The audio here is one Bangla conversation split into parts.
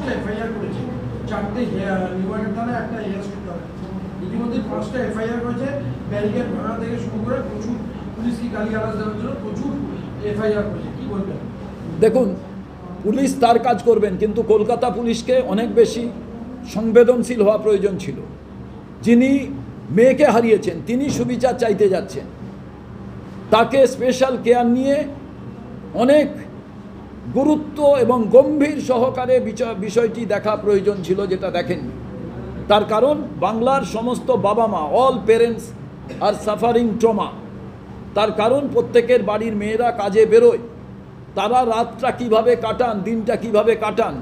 5টা এফআইআর করেছে, 4টে নিউমার্কেট থানায়, একটা এয়ারস্ট্রিপ থানায়। ইতিমধ্যে 5টা এফআইআর করেছে, ব্যারিকেড ভাঙা থেকে শুরু করে প্রচুর পুলিশকে গালিগালাজ দেওয়ার জন্য প্রচুর এফআইআর করেছে। কি বলবেন? দেখুন, পুলিশ তার কাজ করবেন, কিন্তু কলকাতা পুলিশকে অনেক বেশি সংবেদনশীল হওয়া প্রয়োজন ছিল। যিনি মেয়েকে হারিয়েছেন তিনি সুবিচার চাইতে যাচ্ছেন, তাকে স্পেশাল কেয়ার নিয়ে অনেক গুরুত্ব এবং গম্ভীর সহকারে বিষয়টি দেখা প্রয়োজন ছিল, যেটা দেখেননি। তার কারণ বাংলার সমস্ত বাবা মা, all parents are suffering trauma. তার কারণ প্রত্যেকের বাড়ির মেয়েরা কাজে বেরোয়, তারা রাতটা কিভাবে কাটান, দিনটা কিভাবে কাটান,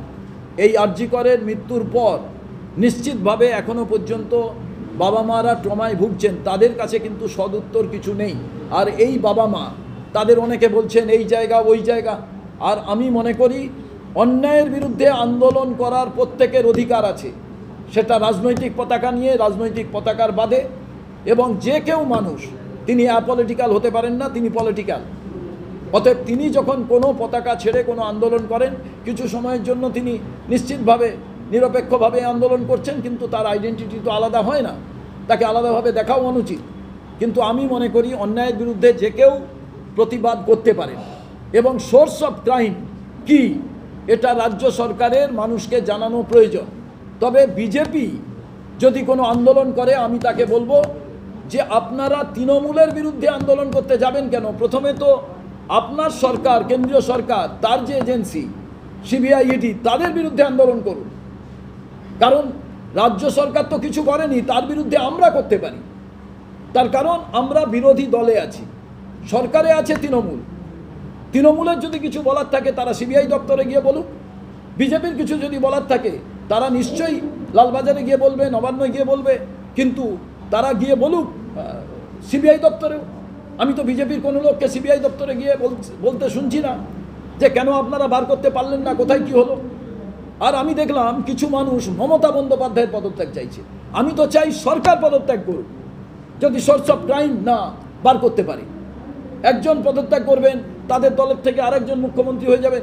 এই আরজি করের মৃত্যুর পর নিশ্চিতভাবে এখনো পর্যন্ত বাবা মারা ট্রমায় ভুগছেন। তাদের কাছে কিন্তু সদুত্তর কিছু নেই। আর এই বাবা মা, তাদের অনেকে বলছেন এই জায়গা ওই জায়গা। আর আমি মনে করি অন্যায়ের বিরুদ্ধে আন্দোলন করার প্রত্যেকের অধিকার আছে, সেটা রাজনৈতিক পতাকা নিয়ে, রাজনৈতিক পতাকার বাদে। এবং যে কেউ মানুষ, তিনি অ্যাপলিটিক্যাল হতে পারেন না, তিনি পলিটিক্যাল। অতএব তিনি যখন কোনো পতাকা ছেড়ে কোনো আন্দোলন করেন, কিছু সময়ের জন্য তিনি নিশ্চিতভাবে নিরপেক্ষভাবে আন্দোলন করছেন, কিন্তু তার আইডেন্টিটি তো আলাদা হয় না, তাকে আলাদাভাবে দেখাও অনুচিত। কিন্তু আমি মনে করি অন্যায়ের বিরুদ্ধে যে কেউ প্রতিবাদ করতে পারে, এবং সোর্স অফ ক্রাইম কি এটা রাজ্য সরকারের মানুষকে জানানো প্রয়োজন। তবে বিজেপি যদি কোনো আন্দোলন করে, আমি তাকে বলবো যে আপনারা তৃণমূলের বিরুদ্ধে আন্দোলন করতে যাবেন কেন? প্রথমে তো আপনার সরকার, কেন্দ্রীয় সরকার, তার যে এজেন্সি সিবিআই, ইডি, তাদের বিরুদ্ধে আন্দোলন করুন। কারণ রাজ্য সরকার তো কিছু করেনি, তার বিরুদ্ধে আমরা করতে পারি। তার কারণ আমরা বিরোধী দলে আছি, সরকারে আছে তৃণমূল। তৃণমূলের যদি কিছু বলার থাকে তারা সিবিআই দপ্তরে গিয়ে বলুক, বিজেপির কিছু যদি বলার থাকে তারা নিশ্চয়ই লালবাজারে গিয়ে বলবে, নবান্নে গিয়ে বলবে, কিন্তু তারা গিয়ে বলুক সিবিআই দপ্তরেও। আমি তো বিজেপির কোনো লোককে সিবিআই দপ্তরে গিয়ে বলতে শুনছি না যে কেন আপনারা বার করতে পারলেন না, কোথায় কি হলো। আর আমি দেখলাম কিছু মানুষ মমতা বন্দ্যোপাধ্যায়ের পদত্যাগ চাইছে। আমি তো চাই সরকার পদত্যাগ করুক, যদি সোর্স অফ ক্রাইম না বার করতে পারে। একজন পদত্যাগ করবেন, তাদের দলের থেকে আরেকজন মুখ্যমন্ত্রী হয়ে যাবেন।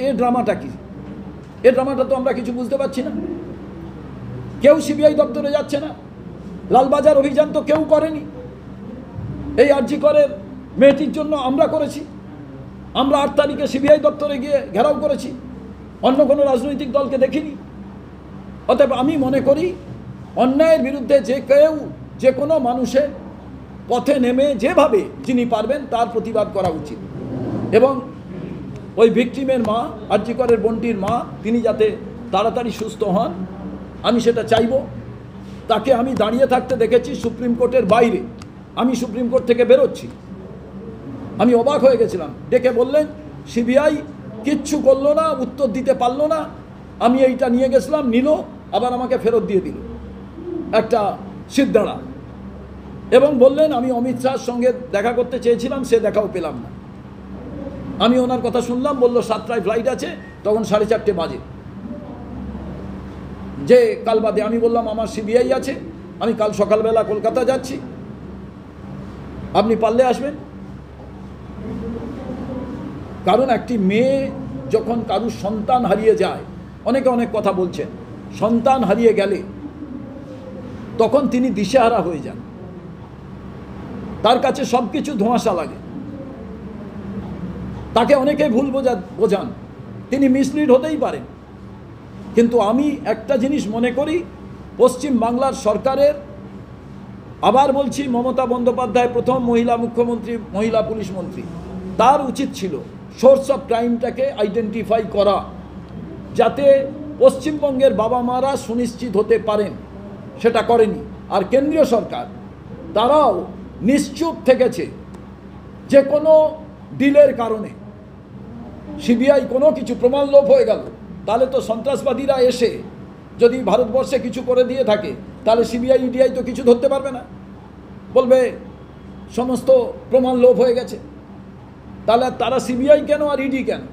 এ ড্রামাটা কি? এ ড্রামাটা তো আমরা কিছু বুঝতে পারছি না। কেউ সিবিআই দপ্তরে যাচ্ছে না, লালবাজার অভিযান তো কেউ করেনি। এই আরজি করের মেয়েটির জন্য আমরা করেছি, আমরা 8 তারিখে সিবিআই দপ্তরে গিয়ে ঘেরাও করেছি, অন্য কোনো রাজনৈতিক দলকে দেখিনি। অতএব আমি মনে করি অন্যায়ের বিরুদ্ধে যে কেউ, যে কোনো মানুষের পথে নেমে যেভাবে যিনি পারবেন তার প্রতিবাদ করা উচিত। এবং ওই ভিকটিমের মা, আরজি করের বোনটির মা, তিনি যাতে তাড়াতাড়ি সুস্থ হন, আমি সেটা চাইব। তাকে আমি দাঁড়িয়ে থাকতে দেখেছি সুপ্রিম কোর্টের বাইরে। আমি সুপ্রিম কোর্ট থেকে বেরোচ্ছি, আমি অবাক হয়ে গেছিলাম। ডেকে বললেন সিবিআই কিচ্ছু করলো না, উত্তর দিতে পারলো না। আমি এইটা নিয়ে গেছিলাম, নিল, আবার আমাকে ফেরত দিয়ে দিল একটা সিদ্ধারা। এবং বললেন আমি অমিত শাহর সঙ্গে দেখা করতে চেয়েছিলাম, সে দেখাও পেলাম না। আমি ওনার কথা শুনলাম, বললো 7টায় ফ্লাইট আছে, তখন 4:30 বাজে, যে কাল বাদে। আমি বললাম আমার সিবিআই আছে, আমি কাল সকালবেলা কলকাতা যাচ্ছি, আপনি পারলে আসবেন। কারণ একটি মেয়ে যখন কারুর সন্তান হারিয়ে যায়, অনেকে অনেক কথা বলছেন, সন্তান হারিয়ে গেলে তখন তিনি দিশেহারা হয়ে যান, তার কাছে সব কিছু ধোঁয়াশা লাগে, তাকে অনেকে ভুল বোঝান, তিনি মিসলিড হতেই পারেন। কিন্তু আমি একটা জিনিস মনে করি, পশ্চিম বাংলার সরকারের, আবার বলছি, মমতা বন্দ্যোপাধ্যায় প্রথম মহিলা মুখ্যমন্ত্রী, মহিলা পুলিশ মন্ত্রী, তার উচিত ছিল সোর্স অফ ক্রাইমটাকে আইডেন্টিফাই করা, যাতে পশ্চিমবঙ্গের বাবা মারা সুনিশ্চিত হতে পারেন। সেটা করেনি। আর কেন্দ্রীয় সরকার, তারাও নিশ্চুপ থেকেছে। যে কোনো ডিলের কারণে সিবিআই কোনো কিছু প্রমাণ লোপ হয়ে গেল, তাহলে তো সন্ত্রাসবাদীরা এসে যদি ভারতবর্ষে কিছু করে দিয়ে থাকে, তাহলে সিবিআই ইডিআই তো কিছু ধরতে পারবে না, বলবে সমস্ত প্রমাণ লোপ হয়ে গেছে। তাহলে তারা সিবিআই কেন আর ইডি কেন?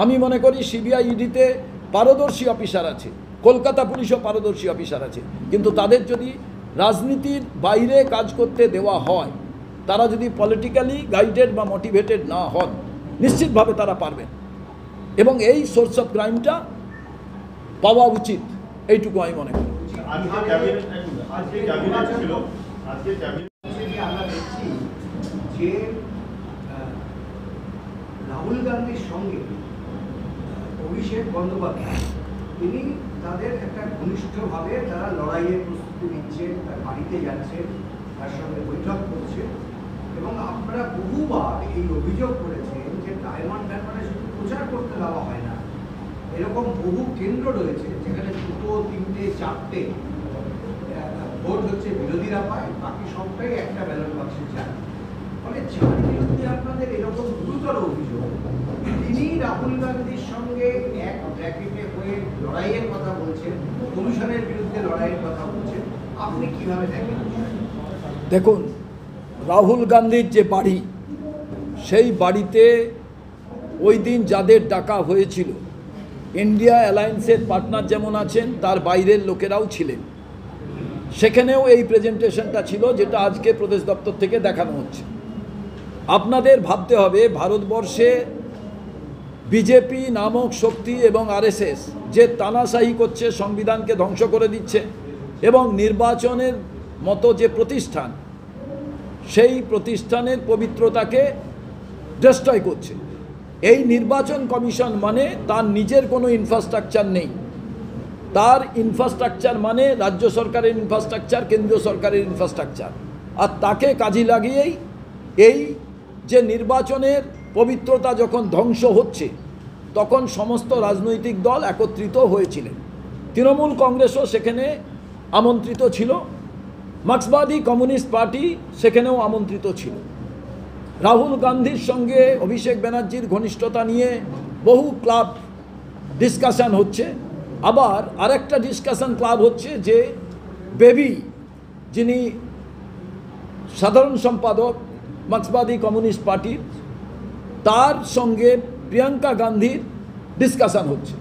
আমি মনে করি সিবিআই ইডিতে পারদর্শী অফিসার আছে, কলকাতা পুলিশও পারদর্শী অফিসার আছে, কিন্তু তাদের যদি রাজনীতির বাইরে কাজ করতে দেওয়া হয়, তারা যদি পলিটিক্যালি গাইডেড বা মোটিভেটেড না হন, নিশ্চিতভাবে তারা পারবেন। এবং এই সোর্স অফ ক্রাইমটা পাওয়া উচিত, এইটুকু আমি মনে করি। আজকে আমরা দেখছি যে রাহুল গান্ধীর সঙ্গে অভিষেক বন্দ্যোপাধ্যায় তিনি তাদের একটা ঘনিষ্ঠভাবে তারা লড়াইয়ের প্রস্তুতি নিচ্ছেন, তার বাড়িতে যাচ্ছেন, তার সঙ্গে বৈঠক করছে এবং আপনারা বহুবার এই অভিযোগ করেছেন যে ডায়মন্ড হারবারে শুধু প্রচার করতে দেওয়া হয় না, এরকম বহু কেন্দ্র রয়েছে যেখানে 2, 3, 4টে ভোট হচ্ছে বিরোধীরা পায়, বাকি সবটাই একটা ব্যালট বাক্সে যায়। ফলে যার বিরুদ্ধে আপনাদের এরকম গুরুতর অভিযোগ, তিনি রাহুল গান্ধীর সঙ্গে এক ব্র্যাকেটে হয়ে লড়াইয়ের কথা বলছেন, কমিশনের বিরুদ্ধে লড়াইয়ের কথা বলছেন, আপনি কিভাবে দেখেন? দেখুন, রাহুল গান্ধীর যে বাড়ি, সেই বাড়িতে ওই দিন যাদের ডাকা হয়েছিল, ইন্ডিয়া অ্যালায়েন্সের পার্টনার যেমন আছেন, তার বাইরের লোকেরাও ছিলেন। সেখানেও এই প্রেজেন্টেশনটা ছিল, যেটা আজকে প্রদেশ দপ্তর থেকে দেখানো হচ্ছে। আপনাদের ভাবতে হবে, ভারতবর্ষে বিজেপি নামক শক্তি এবং আরএসএস যে তানাশাহি করছে, সংবিধানকে ধ্বংস করে দিচ্ছে এবং নির্বাচনের মতো যে প্রতিষ্ঠান, সেই প্রতিষ্ঠানের পবিত্রতাকে ডিস্ট্রয় করছে। এই নির্বাচন কমিশন মানে তার নিজের কোনো ইনফ্রাস্ট্রাকচার নেই। তার ইনফ্রাস্ট্রাকচার মানে রাজ্য সরকারের ইনফ্রাস্ট্রাকচার, কেন্দ্রীয় সরকারের ইনফ্রাস্ট্রাকচার, আর তাকে কাজে লাগিয়েই এই যে নির্বাচনের পবিত্রতা যখন ধ্বংস হচ্ছে, তখন সমস্ত রাজনৈতিক দল একত্রিত হয়েছিলেন। তৃণমূল কংগ্রেসও সেখানে আমন্ত্রিত ছিল, মার্ক্সবাদী কমিউনিস্ট পার্টি সেখানেও আমন্ত্রিত ছিল। রাহুল গান্ধীর সঙ্গে অভিষেক ব্যানার্জির ঘনিষ্ঠতা নিয়ে বহু ক্লাব ডিসকাশন হচ্ছে। আবার আরেকটা ডিসকাশন ক্লাব হচ্ছে যে বেবি, যিনি সাধারণ সম্পাদক মার্ক্সবাদী কমিউনিস্ট পার্টির, তার সঙ্গে প্রিয়াঙ্কা গান্ধীর ডিসকাশন হচ্ছে।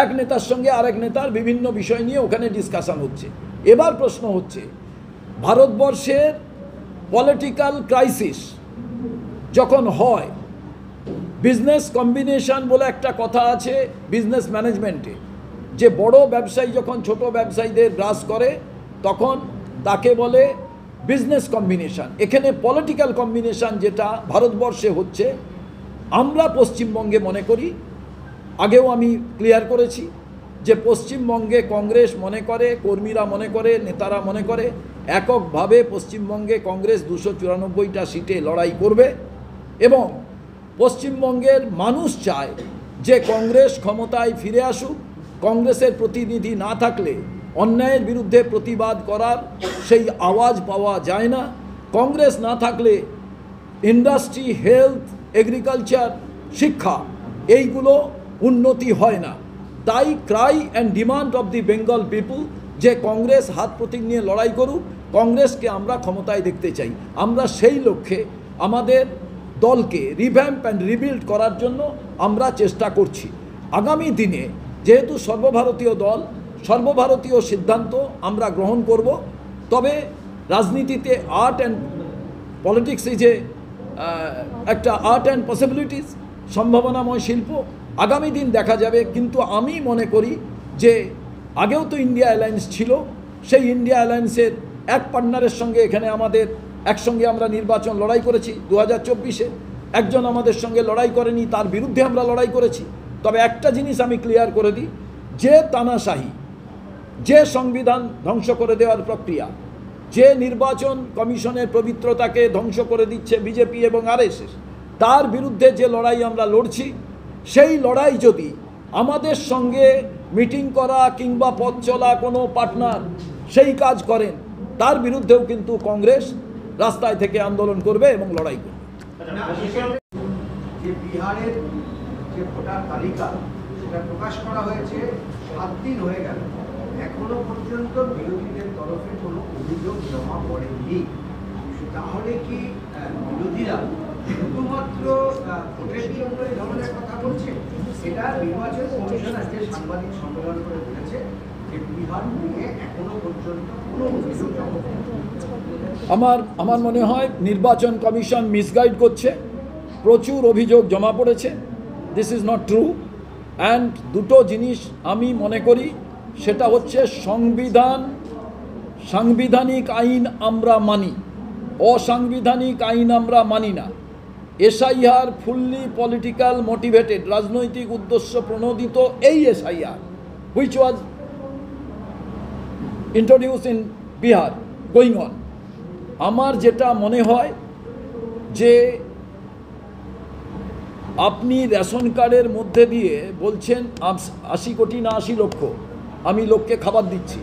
এক নেতার সঙ্গে আরেক নেতার বিভিন্ন বিষয় নিয়ে ওখানে ডিসকাশন হচ্ছে। এবার প্রশ্ন হচ্ছে, ভারতবর্ষের পলিটিক্যাল ক্রাইসিস যখন হয়, বিজনেস কম্বিনেশন বলে একটা কথা আছে বিজনেস ম্যানেজমেন্টে, যে বড় ব্যবসায়ী যখন ছোট ব্যবসায়ীদের গ্রাস করে, তখন তাকে বলে বিজনেস কম্বিনেশন। এখানে পলিটিক্যাল কম্বিনেশন যেটা ভারতবর্ষে হচ্ছে, আমরা পশ্চিমবঙ্গে মনে করি, আগেও আমি ক্লিয়ার করেছি যে পশ্চিমবঙ্গে কংগ্রেস মনে করে, কর্মীরা মনে করে, নেতারা মনে করে এককভাবে পশ্চিমবঙ্গে কংগ্রেস 294টা সিটে লড়াই করবে এবং পশ্চিমবঙ্গের মানুষ চায় যে কংগ্রেস ক্ষমতায় ফিরে আসুক। কংগ্রেসের প্রতিনিধি না থাকলে অন্যায়ের বিরুদ্ধে প্রতিবাদ করার সেই আওয়াজ পাওয়া যায় না। কংগ্রেস না থাকলে ইন্ডাস্ট্রি, হেলথ, এগ্রিকালচার, শিক্ষা এইগুলো উন্নতি হয় না। তাই cry and demand of the Bengal people যে কংগ্রেস হাত প্রতীক নিয়ে লড়াই করুক, কংগ্রেসকে আমরা ক্ষমতায় দেখতে চাই। আমরা সেই লক্ষ্যে আমাদের দলকে রিভ্যাম্প অ্যান্ড রিবিল্ড করার জন্য আমরা চেষ্টা করছি। আগামী দিনে যেহেতু সর্বভারতীয় দল, সর্বভারতীয় সিদ্ধান্ত আমরা গ্রহণ করব। তবে রাজনীতিতে আর্ট অ্যান্ড পলিটিক্স ইজ একটা আর্ট অ্যান্ড পসিবিলিটিস, সম্ভাবনাময় শিল্প। আগামী দিন দেখা যাবে, কিন্তু আমি মনে করি যে আগেও তো ইন্ডিয়া অ্যালায়েন্স ছিল, সেই ইন্ডিয়া অ্যালায়েন্সের এক পার্টনারের সঙ্গে এখানে আমাদের একসঙ্গে আমরা নির্বাচন লড়াই করেছি 2024-এ। একজন আমাদের সঙ্গে লড়াই করেনি, তার বিরুদ্ধে আমরা লড়াই করেছি। তবে একটা জিনিস আমি ক্লিয়ার করে দিই, যে তানাশাহি, যে সংবিধান ধ্বংস করে দেওয়ার প্রক্রিয়া, যে নির্বাচন কমিশনের পবিত্রতাকে ধ্বংস করে দিচ্ছে বিজেপি এবং আরএসএস, তার বিরুদ্ধে যে লড়াই আমরা লড়ছি, সেই লড়াই যদি আমাদের সঙ্গে মিটিং করা কিংবা পথ চলা কোনো পার্টনার সেই কাজ করেন, তার বিরুদ্ধেও কিন্তু কংগ্রেস রাস্তায় থেকে আন্দোলন করবে এবং লড়াই করবে। যে বিহারের যে ভোটার তালিকা সেটা প্রকাশ করা হয়েছে 7 দিন হয়ে গেল, এখনো পর্যন্ত বিরোধীদের তরফে কোনো অভিযোগ জমা পড়েনি। তাহলে কি বিরোধীরা শুধুমাত্র ভোটের জন্য এই ধরনের কথা বলছে? সেটা নির্বাচন কমিশন আজকে সাংবাদিক সম্মেলন করে বলেছে যে বিহার নিয়ে এখনো পর্যন্ত কোনো অভিযোগ জমা পড়েনি। আমার মনে হয় নির্বাচন কমিশন মিসগাইড করছে, প্রচুর অভিযোগ জমা পড়েছে। This is not true. And দুটো জিনিস আমি মনে করি, সেটা হচ্ছে সাংবিধানিক আইন আমরা মানি, অসাংবিধানিক আইন আমরা মানি না। এসআইআর ফুললি পলিটিক্যাল মোটিভেটেড, রাজনৈতিক উদ্দেশ্য প্রণোদিত এই SIR which was introduce in Bihar going on. আমার যেটা মনে হয় যে আপনি রেশন কার্ডের মধ্যে দিয়ে বলছেন 80 কোটি না 80 লক্ষ আমি লোককে খাবার দিচ্ছি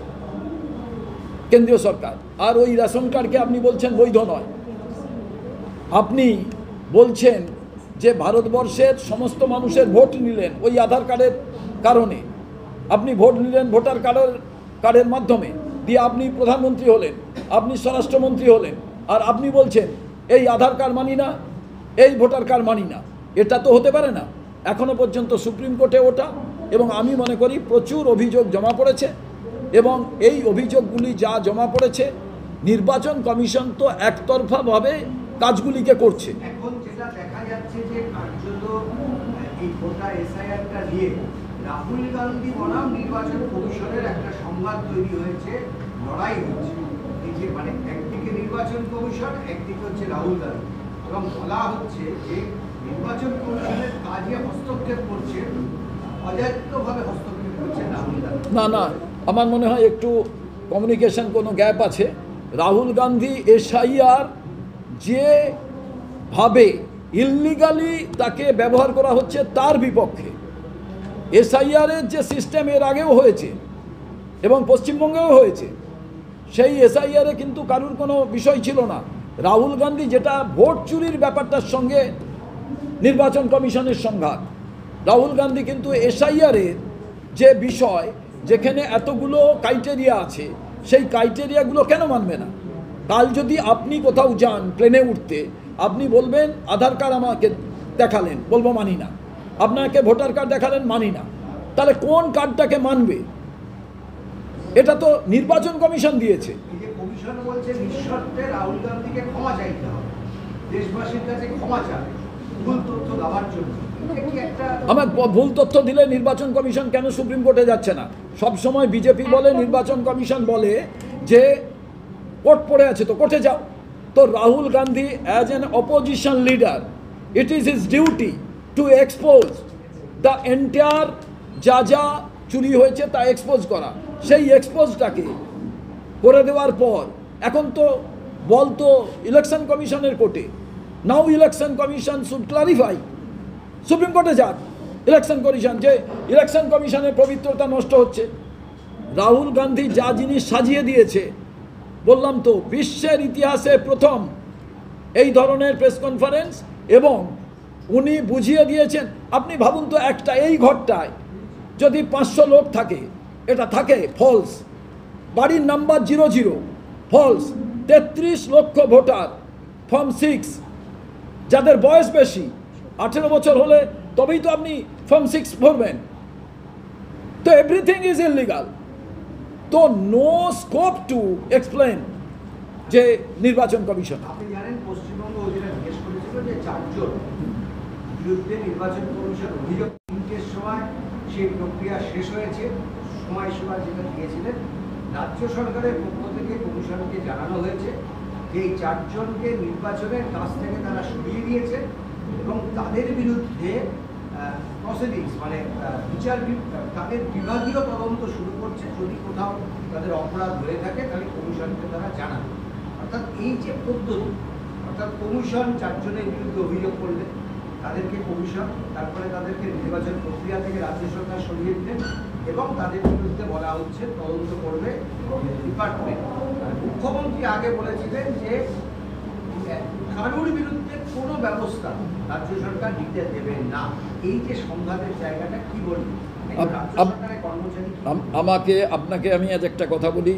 কেন্দ্রীয় সরকার, আর ওই রেশন কার্ডকে আপনি বলছেন বৈধ নয়। আপনি বলছেন যে ভারতবর্ষের সমস্ত মানুষের ভোট নিলেন ওই আধার কার্ডের কারণে, আপনি ভোট নিলেন ভোটার কার্ডের মাধ্যমে দিয়ে আপনি প্রধানমন্ত্রী হলেন, আপনি স্বরাষ্ট্রমন্ত্রী হলেন, আর আপনি বলছেন এই আধার কার্ড মানি না, এই ভোটার কার্ড মানি না। এটা তো হতে পারে না। এখনো পর্যন্ত সুপ্রিম কোর্টে ওটা, এবং আমি মনে করি প্রচুর অভিযোগ জমা পড়েছে, এবং এই অভিযোগগুলি যা জমা পড়েছে নির্বাচন কমিশন তো একতরফাভাবে কাজগুলিকে করছে। এখন যেটা দেখা যাচ্ছে যে কার্যত এই গোটা এসআইআরটা নিয়ে রাহুল গান্ধী বনাম নির্বাচন কমিশনের একটা সংঘাত তৈরি হয়েছে, লড়াই হচ্ছে। এই যে মানে একদিকে নির্বাচন কমিশন, একদিকে হচ্ছে রাহুল গান্ধী, এবং বলা হচ্ছে যে নির্বাচন কমিশনের কাজে হস্তক্ষেপ করছে, অযাচিতভাবে হস্তক্ষেপ করছে রাহুল গান্ধী। না, আমার মনে হয় একটু কমিউনিকেশন কোনো গ্যাপ আছে। রাহুল গান্ধী এসআইআর যেভাবে ইললিগালি তাকে ব্যবহার করা হচ্ছে তার বিপক্ষে। এসআইআরের যে সিস্টেম এর আগেও হয়েছে এবং পশ্চিমবঙ্গেও হয়েছে, সেই এসআইআরে কিন্তু কারুর কোনো বিষয় ছিল না। রাহুল গান্ধী যেটা ভোট চুরির ব্যাপারটার সঙ্গে নির্বাচন কমিশনের সংঘাত, রাহুল গান্ধী কিন্তু এসআইআরের যে বিষয়, যেখানে এতগুলো ক্রাইটেরিয়া আছে, সেই ক্রাইটেরিয়াগুলো কেন মানবে না? কাল যদি আপনি কোথাও যান প্লেনে উঠতে, আপনি বলবেন আধার কার্ড আমাকে দেখালেন, বলবো মানি না। আপনাকে ভোটার কার্ড দেখালেন, মানি না। তাহলে কোন কার্ডটাকে মানবে? এটা তো নির্বাচন কমিশন দিয়েছে। এই যে কমিশন বলছে নিঃশর্তে রাহুল গান্ধীকে ক্ষমা চাইতে হবে, দেশবাসীর কাছে ক্ষমা চাবে ভুল তথ্য দেওয়ার জন্য। আমার ভুল তথ্য দিলে নির্বাচন কমিশন কেন সুপ্রিম কোর্টে যাচ্ছে না? সব সময় বিজেপি বলে, নির্বাচন কমিশন বলে যে কোর্ট পড়ে আছে, তো কোর্টে যাও। তো Rahul Gandhi as an opposition leader, it is his duty to expose the entire, যা চুরি হয়েছে তা এক্সপোজ করা। সেই এক্সপোজটাকে করে দেওয়ার পর এখন তো বলতো ইলেকশন কমিশনের কোর্টে। Now election commission should clarify, supreme কোর্টে যাক ইলেকশন কমিশন, যে ইলেকশন কমিশনের পবিত্রতা নষ্ট হচ্ছে। রাহুল গান্ধী যা জিনিস সাজিয়ে দিয়েছে, বললাম তো বিশ্বের ইতিহাসে প্রথম এই ধরনের প্রেস কনফারেন্স, এবং উনি বুঝিয়ে দিয়েছেন। আপনি ভাবুন তো, একটা এই ঘরটায় যদি 500 লোক থাকে, এটা থাকে ফলস, বাড়ির নাম্বার 00 ফলস, 33 লক্ষ ভোটার ফর্ম 6, যাদের বয়স বেশি 18 বছর হলে তবেই তো আপনি ফর্ম 6 ভরবেন। তো এভরিথিং ইজ ইললিগাল। তো নো স্কোপ টু এক্সপ্লেন যে নির্বাচন কমিশন। আপনি জানেন পশ্চিমবঙ্গ যেটা জিজ্ঞেস করেছিল যে 4 জন বিরুদ্ধে নির্বাচন কমিশন অভিযোগ, 3টের সময় সেই প্রক্রিয়া শেষ হয়েছে, সময়সীমা যেটা দিয়েছিলেন। রাজ্য সরকারের পক্ষ থেকে কমিশনকে জানানো হয়েছে যে এই 4 জনকে নির্বাচনের কাছ থেকে তারা সরিয়ে দিয়েছে, এবং তাদের বিরুদ্ধে প্রসিডিংস মানে তাদের বিভাগীয় তদন্ত শুরু করছে। যদি কোথাও তাদের অপরাধ হয়ে থাকে তাহলে কমিশনকে তারা জানাবে। অর্থাৎ এই যে পদ্ধতি, অর্থাৎ কমিশন 4 জনের বিরুদ্ধে অভিযোগ করলে তাদেরকে কমিশন, তারপরে তাদেরকে নির্বাচন প্রক্রিয়া থেকে রাজ্য সরকার সরিয়ে দিলেন, এবং তাদের বিরুদ্ধে বলা হচ্ছে তদন্ত করবে ডিপার্টমেন্ট। মুখ্যমন্ত্রী আগে বলেছিলেন যে কারোর বিরুদ্ধে কোনো ব্যবস্থা রাজ্য সরকার নিতে দেবেন না। এই যে সংঘাতের জায়গাটা কি বলবেন? আপনাকে আমি আজ একটা কথা বলি।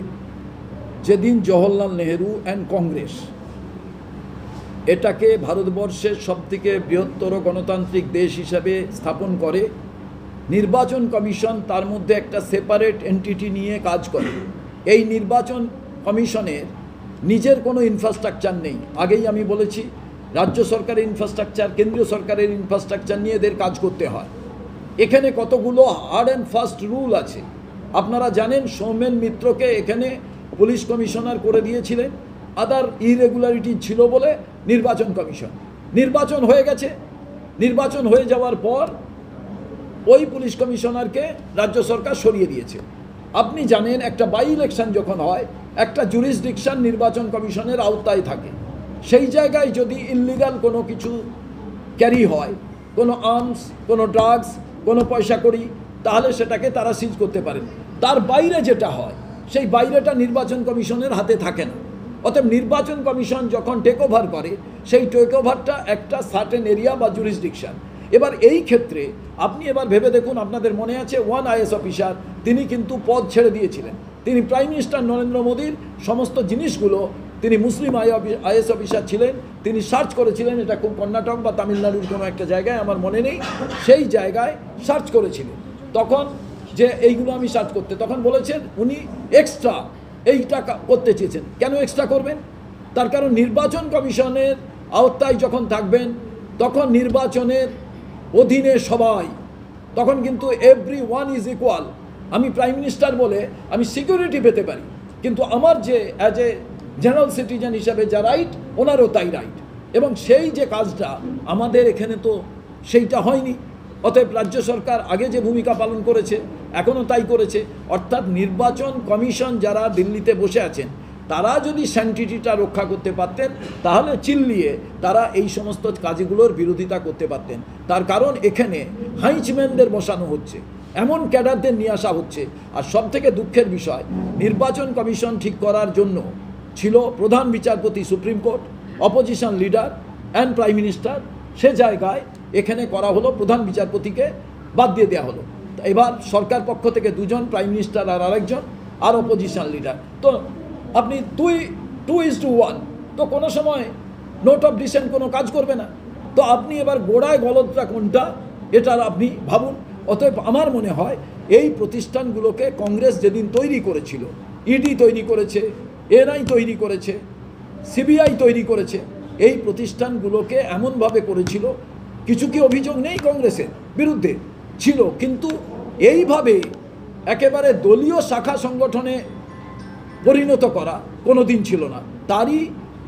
যেদিন জওহরলাল নেহেরু অ্যান্ড কংগ্রেস এটাকে ভারতবর্ষের সবথেকে বৃহত্তর গণতান্ত্রিক দেশ হিসাবে স্থাপন করে, নির্বাচন কমিশন তার মধ্যে একটা সেপারেট এন্টিটি নিয়ে কাজ করে। এই নির্বাচন কমিশনের নিজের কোনো ইনফ্রাস্ট্রাকচার নেই। আগেই আমি বলেছি, রাজ্য সরকারের ইনফ্রাস্ট্রাকচার, কেন্দ্রীয় সরকারের ইনফ্রাস্ট্রাকচার নিয়ে এদের কাজ করতে হয়। এখানে কতগুলো হার্ড অ্যান্ড ফাস্ট রুল আছে। আপনারা জানেন সৌমেন মিত্রকে এখানে পুলিশ কমিশনার করে দিয়েছিলেন, আদার ইরেগুলারিটি ছিল বলে নির্বাচন কমিশন। নির্বাচন হয়ে গেছে, নির্বাচন হয়ে যাওয়ার পর ওই পুলিশ কমিশনারকে রাজ্য সরকার সরিয়ে দিয়েছে। আপনি জানেন একটা বাই ইলেকশন যখন হয় একটা জুরিসডিকশন নির্বাচন কমিশনের আওতায় থাকে। সেই জায়গায় যদি ইললিগাল কোনো কিছু ক্যারি হয়, কোনো আর্মস, কোনো ড্রাগস, কোনো পয়সা কড়ি, তাহলে সেটাকে তারা সিজ করতে পারেন। তার বাইরে যেটা হয় সেই বাইরেটা নির্বাচন কমিশনের হাতে থাকে না। অতএব নির্বাচন কমিশন যখন টেক ওভার করে সেই টেক ওভারটা একটা সার্টেন এরিয়া বা জুরিসডিকশন। এবার এই ক্ষেত্রে আপনি এবার ভেবে দেখুন, আপনাদের মনে আছে ওয়ান আইএস অফিসার তিনি কিন্তু পদ ছেড়ে দিয়েছিলেন। তিনি প্রাইম মিনিস্টার নরেন্দ্র মোদীর সমস্ত জিনিসগুলো, তিনি মুসলিম আইএস অফিসার ছিলেন, তিনি সার্চ করেছিলেন, এটা খুব কর্ণাটক বা তামিলনাড়ুর কোনো একটা জায়গায়, আমার মনে নেই, সেই জায়গায় সার্চ করেছিলেন। তখন যে এইগুলো আমি সার্চ করতে, তখন বলেছেন উনি এক্সট্রা এইটা করতে চেয়েছেন। কেন এক্সট্রা করবেন? তার কারণ নির্বাচন কমিশনের আওতায় যখন থাকবেন তখন নির্বাচনের অধীনে সবাই, তখন কিন্তু এভরি ওয়ান ইজ ইকুয়াল। আমি প্রাইম মিনিস্টার বলে আমি সিকিউরিটি পেতে পারি, কিন্তু আমার যে অ্যাজ এ জেনারেল সিটিজেন হিসাবে যা রাইট, ওনারও তাই রাইট। এবং সেই যে কাজটা আমাদের এখানে তো সেইটা হয়নি। অতএব রাজ্য সরকার আগে যে ভূমিকা পালন করেছে এখনও তাই করেছে। অর্থাৎ নির্বাচন কমিশন যারা দিল্লিতে বসে আছেন তারা যদি স্যানিটিটা রক্ষা করতে পারতেন তাহলে চিল্লিয়ে তারা এই সমস্ত কাজগুলোর বিরোধিতা করতে পারতেন। তার কারণ এখানে হাইচম্যানদের বসানো হচ্ছে, এমন ক্যাডারদের নিয়ে আসা হচ্ছে। আর সবথেকে দুঃখের বিষয়, নির্বাচন কমিশন ঠিক করার জন্য ছিল প্রধান বিচারপতি supreme court, opposition leader and prime minister. সে জায়গায় এখানে করা হলো প্রধান বিচারপতিকে বাদ দিয়ে দেওয়া হলো। এবার সরকার পক্ষ থেকে দুজন, প্রাইম মিনিস্টার আর আরেকজন, আর অপোজিশন লিডার। তো আপনি 2:1, তো কোনো সময় নোট অফ ডিসেন্ট কোনো কাজ করবে না। তো আপনি এবার গোড়ায় গলতটা কোনটা এটার আপনি ভাবুন। অতএব আমার মনে হয় এই প্রতিষ্ঠানগুলোকে কংগ্রেস যেদিন তৈরি করেছিল, ইডি তৈরি করেছে, এনআই তৈরি করেছে, সিবিআই তৈরি করেছে, এই প্রতিষ্ঠানগুলোকে এমনভাবে করেছিল, কিছু কি অভিযোগ নেই কংগ্রেসের বিরুদ্ধে ছিল, কিন্তু এইভাবে একেবারে দলীয় শাখা সংগঠনে পরিণত করা কোনো দিন ছিল না। তারই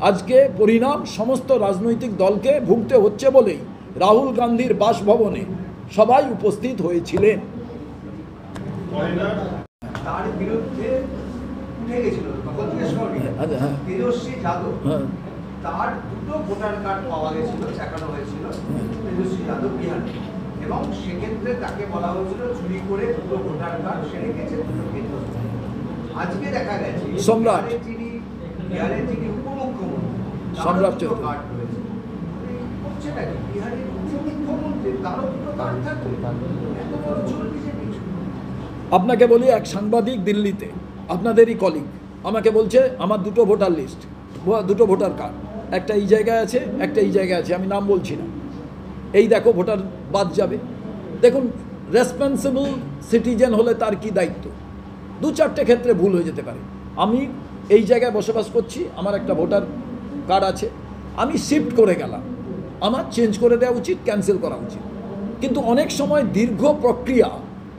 আজকে পরিণাম সমস্ত রাজনৈতিক দলকে ভুগতে হচ্ছে বলেই রাহুল গান্ধীর বাসভবনে সবাই উপস্থিত হয়েছিলেন। তার বিরুদ্ধে উঠে গেছিল তখন থেকে তেজস্বী যাদব, তার দুটো ভোটার কার্ড পাওয়া গেছিল, চাকানো হয়েছিল তেজস্বী যাদব বিহারে, এবং সেক্ষেত্রে তাকে বলা হয়েছিল চুরি করে দুটো ভোটার কার্ড সে রেখেছে, দুটো কেন্দ্র। আজকে দেখা গেছে সম্রাট বিহারের যিনি উপমুখ্যমন্ত্রী সম্রাট কার্ড রয়েছে, হচ্ছে নাকি বিহারের মুখ্যমন্ত্রী তারও দুটো কার্ড থাকবে, এত বড় চোর বিজেপি। আপনাকে বলি, এক সাংবাদিক দিল্লিতে, আপনাদেরই কলিগ, আমাকে বলছে আমার দুটো ভোটার লিস্ট, দুটো ভোটার কার্ড, একটা এই জায়গায় আছে, একটা এই জায়গায় আছে, আমি নাম বলছি না, এই দেখো ভোটার বাদ যাবে। দেখুন, রেসপন্সিবল সিটিজেন হলে তার কি দায়িত্ব? 2-4টে ক্ষেত্রে ভুল হয়ে যেতে পারে। আমি এই জায়গায় বসবাস করছি, আমার একটা ভোটার কার্ড আছে, আমি শিফট করে গেলাম, আমার চেঞ্জ করে দেওয়া উচিত, ক্যান্সেল করা উচিত। কিন্তু অনেক সময় দীর্ঘ প্রক্রিয়া,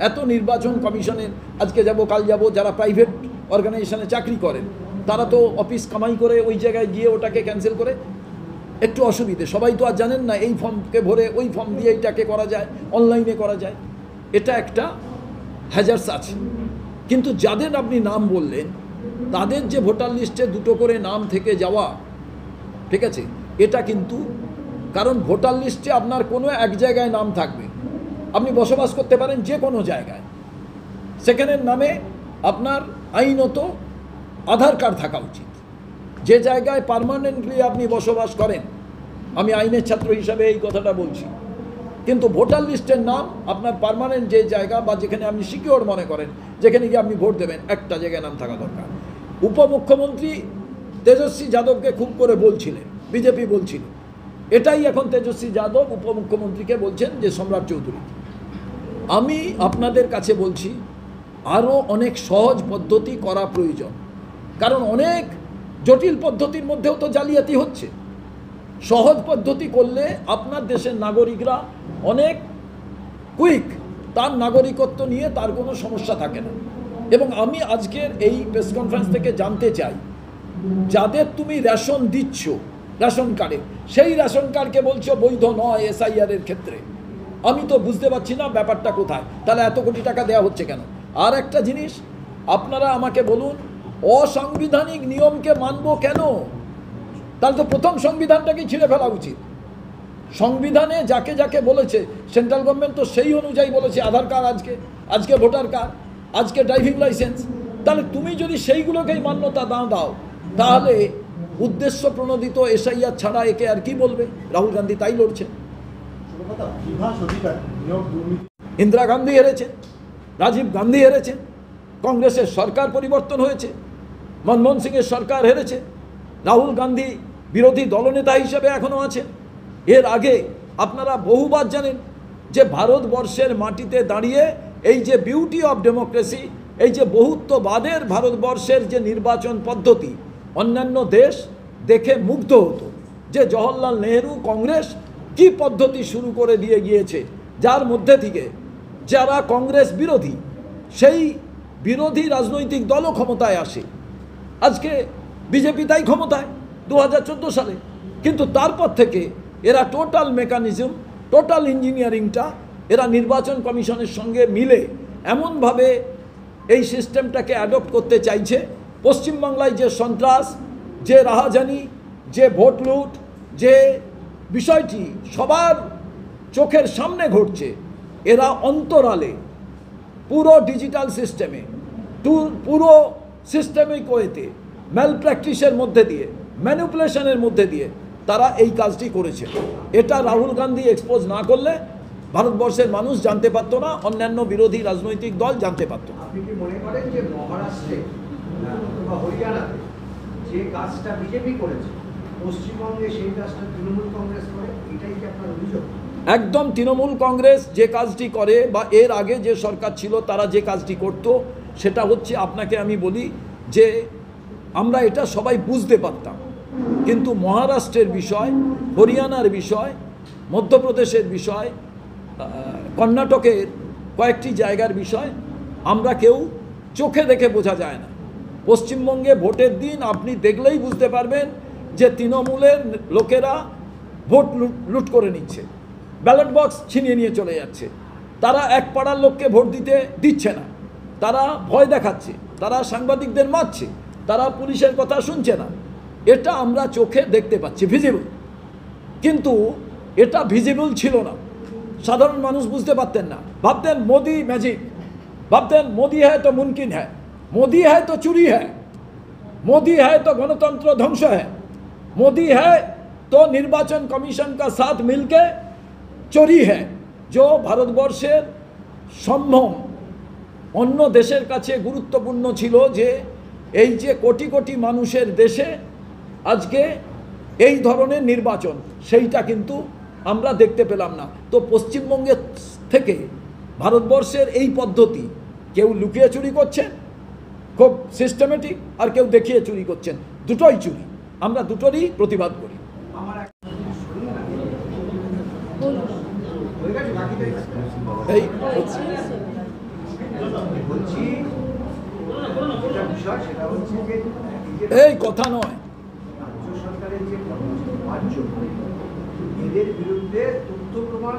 এত নির্বাচন কমিশনের আজকে যাব কাল যাব, যারা প্রাইভেট অর্গানাইজেশনে চাকরি করেন তারা তো অফিস কামাই করে ওই জায়গায় গিয়ে ওটাকে ক্যান্সেল করে, একটু অসুবিধে। সবাই তো আর জানেন না এই ফর্মকে ভরে ওই ফর্ম দিয়ে এইটাকে করা যায়, অনলাইনে করা যায়, এটা একটা হ্যাজার্স আছে। কিন্তু যাদের আপনি নাম বললেন তাদের যে ভোটার লিস্টে দুটো করে নাম থেকে যাওয়া, ঠিক আছে, এটা কিন্তু, কারণ ভোটার লিস্টে আপনার কোনো এক জায়গায় নাম থাকবে, আপনি বসবাস করতে পারেন যে কোনো জায়গায়, সেখানের নামে আপনার আইনত আধার কার্ড থাকা উচিত। যে জায়গায় পার্মানেন্টলি আপনি বসবাস করেন, আমি আইনের ছাত্র হিসাবে এই কথাটা বলছি, কিন্তু ভোটার লিস্টের নাম আপনার পার্মানেন্ট যে জায়গা বা যেখানে আপনি সিকিওর মনে করেন, যেখানে গিয়ে আপনি ভোট দেবেন, একটা জায়গায় নাম থাকা দরকার। উপমুখ্যমন্ত্রী তেজস্বী যাদবকে খুব করে বলছিলেন, বিজেপি বলছিল, এটাই এখন তেজস্বী যাদব উপমুখ্যমন্ত্রীকে বলছেন যে সম্রাট চৌধুরী, আমি আপনাদের কাছে বলছি আরও অনেক সহজ পদ্ধতি করা প্রয়োজন, কারণ অনেক জটিল পদ্ধতির মধ্যেও তো জালিয়াতি হচ্ছে। সহজ পদ্ধতি করলে আপনার দেশের নাগরিকরা অনেক কুইক তার নাগরিকত্ব নিয়ে তার কোনো সমস্যা থাকে না। এবং আমি আজকের এই প্রেস কনফারেন্স থেকে জানতে চাই, যাদের তুমি রেশন দিচ্ছ রেশন কার্ডে, সেই রেশন কার্ডকে বলছো বৈধ নয় SIR এর ক্ষেত্রে। আমি তো বুঝতে পারছি না ব্যাপারটা কোথায়, তাহলে এত কোটি টাকা দেওয়া হচ্ছে কেন? আর একটা জিনিস আপনারা আমাকে বলুন, অসাংবিধানিক নিয়মকে মানবো কেন? তাহলে তো প্রথম সংবিধানটাকেই ছিঁড়ে ফেলা উচিত। সংবিধানে যাকে যাকে বলেছে সেন্ট্রাল গভর্নমেন্ট তো সেই অনুযায়ী বলেছে, আধার কার্ড আজকে ভোটার কার্ড, আজকে ড্রাইভিং লাইসেন্স। তাহলে তুমি যদি সেইগুলোকেই মান্যতা দাও, তাহলে উদ্দেশ্য প্রণোদিত SIR ছাড়া একে আর কি বলবে? রাহুল গান্ধী তাই লড়ছে। ইন্দিরা গান্ধী হেরেছে, রাজীব গান্ধী হেরেছে, কংগ্রেসের সরকার পরিবর্তন হয়েছে, মনমোহন সিংয়ের সরকার হেরেছে, রাহুল গান্ধী বিরোধী দলনেতা হিসেবে এখনও আছে। এর আগে আপনারা বহুবার জানেন যে ভারতবর্ষের মাটিতে দাঁড়িয়ে এই যে বিউটি অফ ডেমোক্রেসি, এই যে বহুত্ববাদের ভারতবর্ষের যে নির্বাচন পদ্ধতি, অন্যান্য দেশ দেখে মুগ্ধ হতো যে জওহরলাল নেহরু কংগ্রেস কি পদ্ধতি শুরু করে দিয়ে গিয়েছে, যার মধ্যে থেকে যারা কংগ্রেস বিরোধী সেই বিরোধী রাজনৈতিক দলও ক্ষমতায় আসে। আজকে বিজেপি তাই ক্ষমতায় 2014 সালে, কিন্তু তারপর থেকে এরা টোটাল মেকানিজম, টোটাল ইঞ্জিনিয়ারিংটা এরা নির্বাচন কমিশনের সঙ্গে মিলে এমনভাবে এই সিস্টেমটাকে অ্যাডপ্ট করতে চাইছে। পশ্চিমবাংলায় যে সন্ত্রাস, যে রাহাজানি, যে ভোট লুট, যে বিষয়টি সবার চোখের সামনে ঘটছে, এরা অন্তরালে পুরো ডিজিটাল সিস্টেমে, পুরো সিস্টেমিক ওয়েতে, ম্যাল প্র্যাকটিসের মধ্যে দিয়ে, ম্যানিপুলেশনের মধ্যে দিয়ে তারা এই কাজটি করেছে। এটা রাহুল গান্ধী এক্সপোজ না করলে ভারতবর্ষের মানুষ জানতে পারতো না, অন্যান্য বিরোধী রাজনৈতিক দল জানতে পারতো না। আপনি কি মনে করেন যে মহারাষ্ট্রে বা হরিয়ানাতে যে কাজটা বিজেপি করেছে, পশ্চিমবঙ্গে সেই কাজটা তৃণমূল কংগ্রেস করে? এটাই কি আপনার অভিযোগ? একদম তৃণমূল কংগ্রেস যে কাজটি করে বা এর আগে যে সরকার ছিল তারা যে কাজটি করত, সেটা হচ্ছে, আপনাকে আমি বলি যে আমরা এটা সবাই বুঝতে পারতাম, কিন্তু মহারাষ্ট্রের বিষয়, হরিয়ানার বিষয়, মধ্যপ্রদেশের বিষয়, কর্ণাটকের কয়েকটি জায়গার বিষয় আমরা কেউ চোখে দেখে বোঝা যায় না। পশ্চিমবঙ্গে ভোটের দিন আপনি দেখলেই বুঝতে পারবেন যে তৃণমূলের লোকেরা ভোট লুট করে নিচ্ছে, ব্যালট বক্স ছিনিয়ে নিয়ে চলে যাচ্ছে, তারা এক পাড়ার লোককে ভোট দিচ্ছে না, তারা ভয় দেখাচ্ছে, তারা সাংবাদিকদের মারছে, তারা পুলিশের কথা শুনছে না। এটা আমরা চোখে দেখতে পাচ্ছি, ভিজিবল। কিন্তু এটা ভিজিবল ছিল না, সাধারণ মানুষ বুঝতে পারতেন না, ভাবতেন মোদি ম্যাজিক, ভাবতেন মোদি হ্যায় তো মুমকিন হ্যায়, मोदी है तो चुरी है, मोदी है तो गणतंत्र ध्वंस है, मोदी है तो निर्वाचन कमीशन का साथ मिलके चोरी है। जो भारतवर्षेर सम्भव अन्य देशेर काछे गुरुत्वपूर्ण छिलो जे এই যে কোটি কোটি মানুষের দেশে আজকে এই ধরনের নির্বাচন, সেইটা কিন্তু আমরা দেখতে পেলাম না। তো পশ্চিমবঙ্গের থেকে ভারতবর্ষের এই পদ্ধতি কেউ লুকিয়ে চুরি করছেন খুব সিস্টেমেটিক, আর কেউ দেখিয়ে চুরি করছেন, দুটোই চুরি। আমরা দুটোরই প্রতিবাদ করি। এই এই কথা নয়, রাজ্য সরকারের যে কর্মচারী এদের বিরুদ্ধে তথ্য প্রমাণ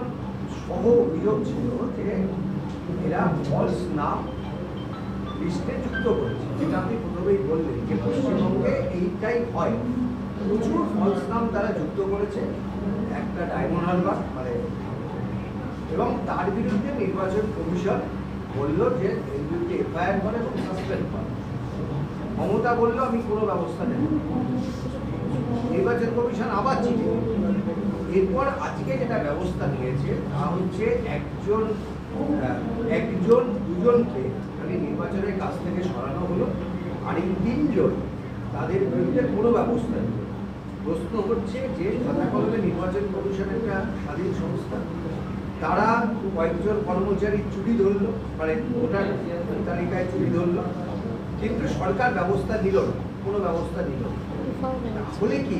সহ অভিযোগ ছিল যে এরা ফলস নাম লিস্টে যুক্ত করেছে, যেটা আপনি প্রথমেই বললেন যে পশ্চিমবঙ্গে এইটাই হয়, প্রচুর ফলস নাম তারা যুক্ত করেছে একটা ডায়মন্ড হারবার মানে, এবং তার বিরুদ্ধে নির্বাচন কমিশন বলল যে এর বিরুদ্ধে এফআইআর করে এবং সাসপেন্ড করে। মমতা বলল আমি কোনো ব্যবস্থা নেব, নির্বাচন কমিশন আবার চিঠি। এরপর আজকে যেটা ব্যবস্থা নিয়েছে তা হচ্ছে একজন দুজনকে মানে নির্বাচনের কাছ থেকে সরানো হলো, আর এই তিনজন তাদের বিরুদ্ধে কোনো ব্যবস্থা নেই। প্রশ্ন হচ্ছে যে খাতা কলমে নির্বাচন কমিশন একটা স্বাধীন সংস্থা, তারা কয়েকজন কর্মচারী চুরি ধরলো, মানে ভোটার তালিকায় চুরি ধরলো, কিন্তু সরকার ব্যবস্থা নিল না, কোনো ব্যবস্থা নিল না। তাহলে কি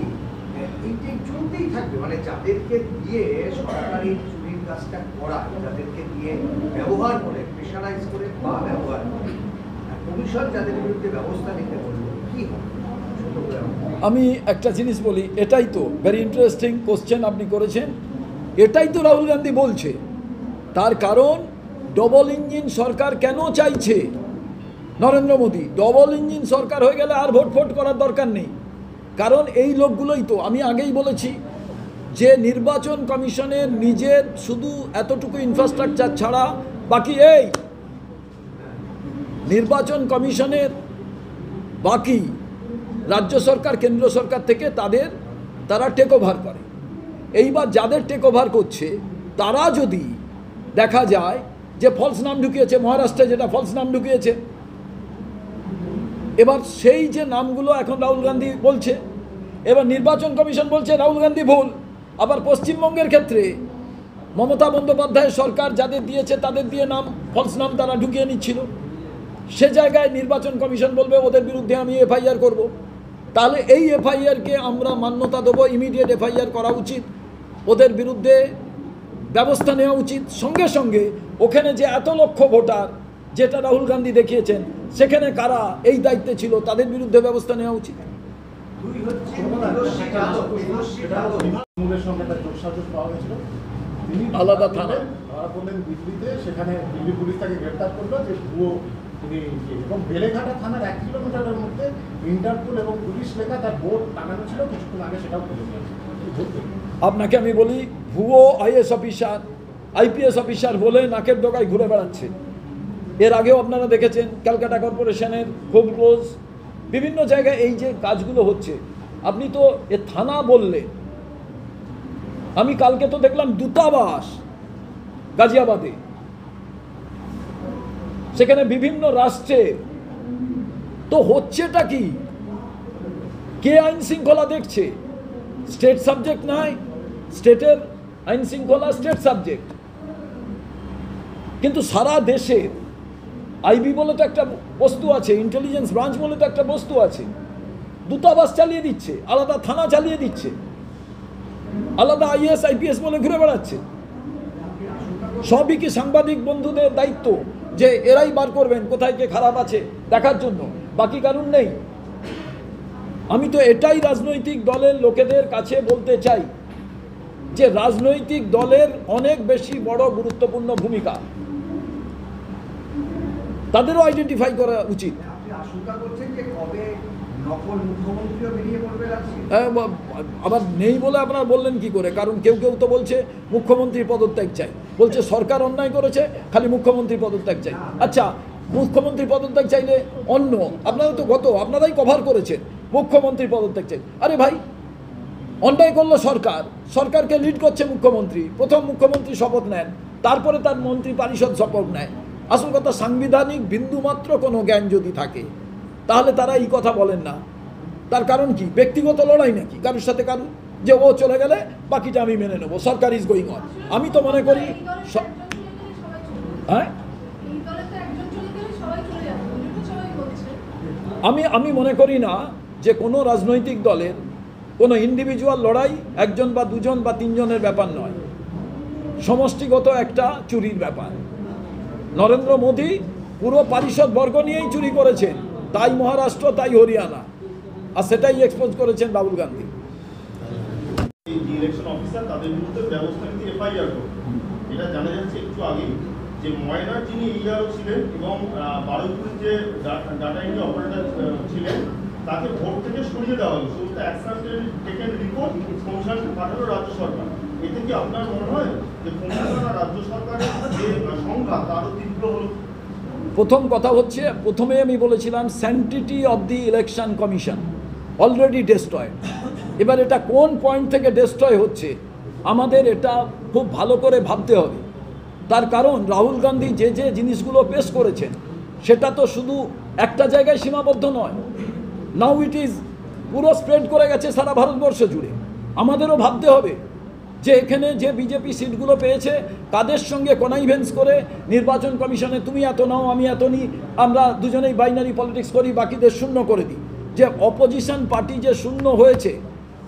এইটাই চলতেই থাকবে? মানে যাদেরকে দিয়ে সরকারি চুরির কাজটা করায়, যাদেরকে দিয়ে ব্যবহার করে, প্রেশারাইজ করে বা ব্যবহার করে, কমিশন যাদের বিরুদ্ধে ব্যবস্থা নিতে বলবে, কি হবে? আমি একটা জিনিস বলি, এটাই তো ভেরি ইন্টারেস্টিং কোশ্চেন আপনি করেছেন। এটাই তো রাহুল গান্ধী বলছে। তার কারণ ডবল ইঞ্জিন সরকার কেন চাইছে নরেন্দ্র মোদী? ডবল ইঞ্জিন সরকার হয়ে গেলে আর ভোট করার দরকার নেই। কারণ এই লোকগুলোই তো, আমি আগেই বলেছি যে নির্বাচন কমিশনের নিজের শুধু এতটুকু ইনফ্রাস্ট্রাকচার ছাড়া বাকি এই নির্বাচন কমিশনের বাকি রাজ্য সরকার কেন্দ্র সরকার থেকে তারা টেক ওভার করে। এইবার যাদের টেক ওভার করছে তারা যদি দেখা যায় যে ফলস নাম ঢুকিয়েছে, মহারাষ্ট্রে যেটা ফলস নাম ঢুকিয়েছে, এবার সেই যে নামগুলো এখন রাহুল গান্ধী বলছে, এবার নির্বাচন কমিশন বলছে রাহুল গান্ধী ভুল। আবার পশ্চিমবঙ্গের ক্ষেত্রে মমতা বন্দ্যোপাধ্যায়ের সরকার যাদের দিয়েছে তাদের দিয়ে নাম ফলস নাম তারা ঢুকিয়ে নিচ্ছিল, সে জায়গায় নির্বাচন কমিশন বলবে ওদের বিরুদ্ধে আমি এফআইআর করব। তাহলে এই এফআইআরকে আমরা মান্যতা দেবো, ইমিডিয়েট এফআইআর করা উচিত, ওদের বিরুদ্ধে ব্যবস্থা নেওয়া উচিত। সঙ্গে সঙ্গে ওখানে যে এত লক্ষ ভোটার যেটা রাহুল গান্ধী দেখিয়েছেন, সেখানে কারা এই দায়িত্বে ছিল তাদের বিরুদ্ধে ব্যবস্থা নেওয়া উচিত। আলাদা থানা ধরা পড়লেন দিল্লিতে, সেখানে দিল্লি পুলিশ তাকে গ্রেপ্তার করলো যে ভুয়ো তিনি, এবং বেলেঘাটা থানার 1 কিলোমিটারের মধ্যে ইন্টারপোল এবং পুলিশ লেখা তার বোর্ড টাঙানো ছিল, কিছুক্ষণ আগে সেটাও খুলে নিয়েছে। আপনাকে আমি বলি, ভুয়ো আইএস অফিসার আইপিএস অফিসার বলে নাকের ডগায় ঘুরে বেড়াচ্ছে। এর আগেও আপনারা দেখেছেন ক্যালকাটা কর্পোরেশনের খুব ক্লোজ, বিভিন্ন জায়গায় এই যে কাজগুলো হচ্ছে। আপনি তো এ থানা বললে, আমি কালকে তো দেখলাম দূতাবাস গাজিয়াবাদে, সেখানে বিভিন্ন রাষ্ট্রের তো হচ্ছেটা কি? কে আইন শৃঙ্খলা দেখছে? স্টেট সাবজেক্ট নয়, স্টেটের আইন শৃঙ্খলা স্টেট সাবজেক্ট, কিন্তু সারা দেশে আইবি বলে তো একটা বস্তু আছে, ইন্টেলিজেন্স ব্রাঞ্চ বলে তো একটা বস্তু আছে, দূতাবাস চালিয়ে দিচ্ছে, আলাদা থানা চালিয়ে দিচ্ছে, আলাদা আইএস আইপিএস বলে ঘুরে বেড়াচ্ছে। সবই কি সাংবাদিক বন্ধুদের দায়িত্ব যে এরাই বার করবেন কোথায় কে খারাপ আছে দেখার জন্য? বাকি কারণ নেই। আমি তো এটাই রাজনৈতিক দলের লোকেদের কাছে বলতে চাই যে রাজনৈতিক দলের অনেক বেশি বড় গুরুত্বপূর্ণ ভূমিকা, তাদেরও আইডেন্টিফাই করা উচিত। আপনি আশঙ্কা করছেন যে কবে নকল মুখ্যমন্ত্রীও বেরিয়ে পড়বে রাজ্যে? আবার নেই বলে আপনারা বললেন কি করে? কারণ কেউ কেউ তো বলছে মুখ্যমন্ত্রীর পদত্যাগ চাই, বলছে সরকার অন্যায় করেছে, খালি মুখ্যমন্ত্রীর পদত্যাগ চাই। আচ্ছা, মুখ্যমন্ত্রীর পদত্যাগ চাইলে অন্য আপনারা তো আপনারাই কভার করেছেন মুখ্যমন্ত্রীর পদত্যাগ চাই। আরে ভাই, অন্যায় করলো সরকার, সরকারকে লিড করছে মুখ্যমন্ত্রী, প্রথম মুখ্যমন্ত্রী শপথ নেন, তারপরে তার মন্ত্রী পরিষদ শপথ নেয়। আসল কথা, সাংবিধানিক বিন্দুমাত্র কোনো জ্ঞান যদি থাকে তাহলে তারা এই কথা বলেন না। তার কারণ কি? ব্যক্তিগত লড়াই নাকি কারোর সাথে কারুর, যে ও চলে গেলে বাকিটা আমি মেনে নেবো, সরকার ইজ গোয়িং অন। আমি তো মনে করি হ্যাঁ, আমি মনে করি না যে কোনো রাজনৈতিক দলের কোনো ইন্ডিভিজুয়াল লড়াই একজন বা দুজন বা তিনজনের ব্যাপার নয়, সমষ্টিগত একটা চুরির ব্যাপার। নরেন্দ্র মোদী পুরো পারিষদ বর্গ নিয়েই চুরি করেছেন, তাই মহারাষ্ট্র তাই হরিয়ানা, আর সেটাই এক্সপোজ করেছেন রাহুল গান্ধী। ইলেকশন অফিসার তাদের বিরুদ্ধে ব্যবস্থা নিতে এফআইআর করবে, এটা জানা যাচ্ছে একটু আগে যে ময়নার যিনি ইআরও ছিলেন এবং বারুইপুরের যে ডাটা এন্ট্রি অপারেটর ছিলেন তাকে ভোট থেকে সরিয়ে দেওয়া হলো। শুধু অ্যাকশন টেকেন রিপোর্ট কমিশন পাঠালো রাজ্য সরকার। এতে কি আপনার মনে হয় যে কমিশন আর রাজ্য সরকারের যে সংঘাত আরও তীব্র হলো? প্রথম কথা হচ্ছে, প্রথমে আমি বলেছিলাম sanctity of the election commission already destroyed. এবার এটা কোন পয়েন্ট থেকে ডেস্ট্রয় হচ্ছে আমাদের এটা খুব ভালো করে ভাবতে হবে। তার কারণ রাহুল গান্ধী যে যে জিনিসগুলো পেশ করেছেন সেটা তো শুধু একটা জায়গায় সীমাবদ্ধ নয়, নাও ইট ইজ পুরো স্প্রেড করে গেছে সারা ভারতবর্ষ জুড়ে। আমাদেরও ভাবতে হবে যে এখানে যে বিজেপি সিটগুলো পেয়েছে কাদের সঙ্গে কনাইভেন্স করে নির্বাচন কমিশনে তুমি এত নাও আমি এত নিই, আমরা দুজনেই বাইনারি পলিটিক্স করি, বাকিদের শূন্য করে দিই। যে অপোজিশন পার্টি যে শূন্য হয়েছে,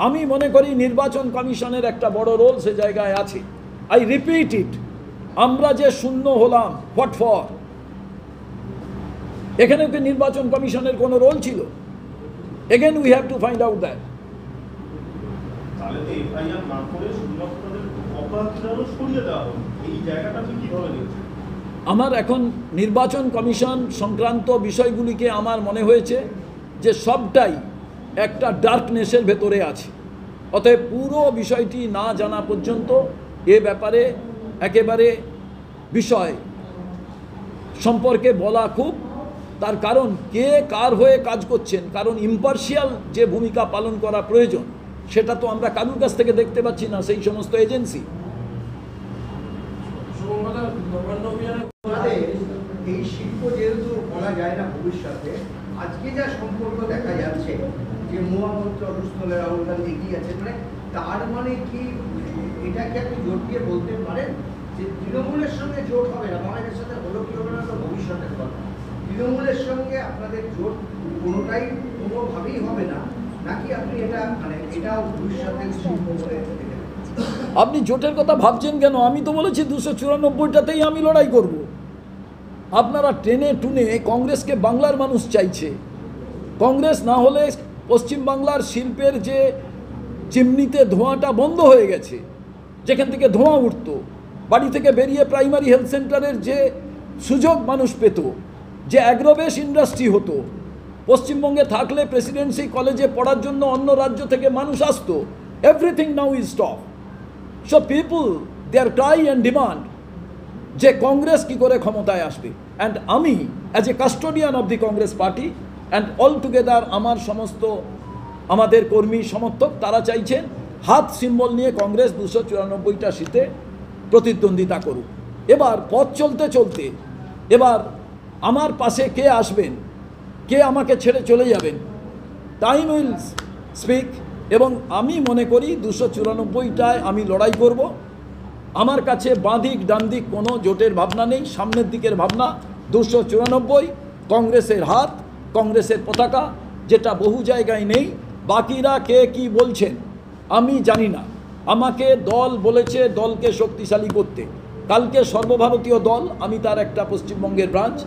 আমি মনে করি নির্বাচন কমিশনের একটা বড় রোল সে জায়গায় আছে। আই রিপিট ইট, আমরা যে শূন্য হলাম, হোয়াট ফর? এখানে কি নির্বাচন কমিশনের কোনো রোল ছিল? Again we have to find out that. তাহলে তো এফআইআর না করে শুধুমাত্র তাদের অপরাধীদেরও সরিয়ে দেওয়া হবে, এই জায়গাটা আপনি কিভাবে দেখছেন? আমার এখন নির্বাচন কমিশন সংক্রান্ত বিষয়গুলিকে আমার মনে হয়েছে যে সবটাই একটা ডার্কনেসের ভেতরে আছে। অতএব পুরো বিষয়টি না জানা পর্যন্ত এ ব্যাপারে একেবারে বিষয় সম্পর্কে বলা খুব, তার কারণ কে কার হয়ে কাজ করছেন, কারণ ইম্পার্শিয়াল যে ভূমিকা পালন করা প্রয়োজন সেটা তো আমরা কারুর কাছ থেকে দেখতে পাচ্ছি না, সেই সমস্ত এজেন্সি। আমাদের এই শিল্প যেহেতু বলা যায় না ভবিষ্যতে, আজকে যা সম্পর্ক দেখা যাচ্ছে যে মহামন্ত্রী অসুস্থলে রাহুল গান্ধী এগিয়ে আছে, মানে তার মানে কি এটাকে আপনি জোর দিয়ে বলতে পারেন যে তৃণমূলের সঙ্গে জোট হবে না? বাংলাদেশের সাথে হলো কি হবে না তো ভবিষ্যতের কথা। তৃণমূলের সঙ্গে আপনাদের জোট কোনোটাই কোনোভাবেই হবে না, নাকি আপনি এটা মানে এটাও ভবিষ্যতের শিল্প বলে দেখেন? আপনি জোটের কথা ভাবছেন কেন? আমি তো বলেছি 294টাতেই আমি লড়াই করব। আপনারা টেনে টুনে কংগ্রেসকে বাংলার মানুষ চাইছে। কংগ্রেস না হলে পশ্চিমবাংলার শিল্পের যে চিমনিতে ধোঁয়াটা বন্ধ হয়ে গেছে, যেখান থেকে ধোঁয়া উঠতো, বাড়ি থেকে বেরিয়ে প্রাইমারি হেলথ সেন্টারের যে সুযোগ মানুষ পেত, যে অ্যাগ্রোবেস ইন্ডাস্ট্রি হতো, পশ্চিমবঙ্গে থাকলে প্রেসিডেন্সি কলেজে পড়ার জন্য অন্য রাজ্য থেকে মানুষ আসতো, everything now is stop. So people there cry and demand যে কংগ্রেস কি করে ক্ষমতায় আসবে। অ্যান্ড আমি as a custodian of the Congress party and all together আমার সমস্ত আমাদের কর্মী সমর্থক তারা চাইছেন হাত সিম্বল নিয়ে কংগ্রেস 294টা সিটে প্রতিদ্বন্দ্বিতা করুক। এবার পথ চলতে চলতে এবার আমার পাশে কে আসবেন, কে আমাকে ছেড়ে চলে যাবেন, টাইম উইল স্পিক। এবং আমি মনে করি 294টায় আমি লড়াই করব। আমার কাছে বাঁদিক ডানদিক কোনো জোটের ভাবনা নেই, সামনের দিকের ভাবনা 294, কংগ্রেসের হাত, কংগ্রেসের পতাকা, যেটা বহু জায়গায় নেই। বাকিরা কে কি বলছেন আমি জানি না। আমাকে দল বলেছে দলকে শক্তিশালী করতে। কালকে সর্বভারতীয় দল, আমি তার একটা পশ্চিমবঙ্গের ব্রাঞ্চ।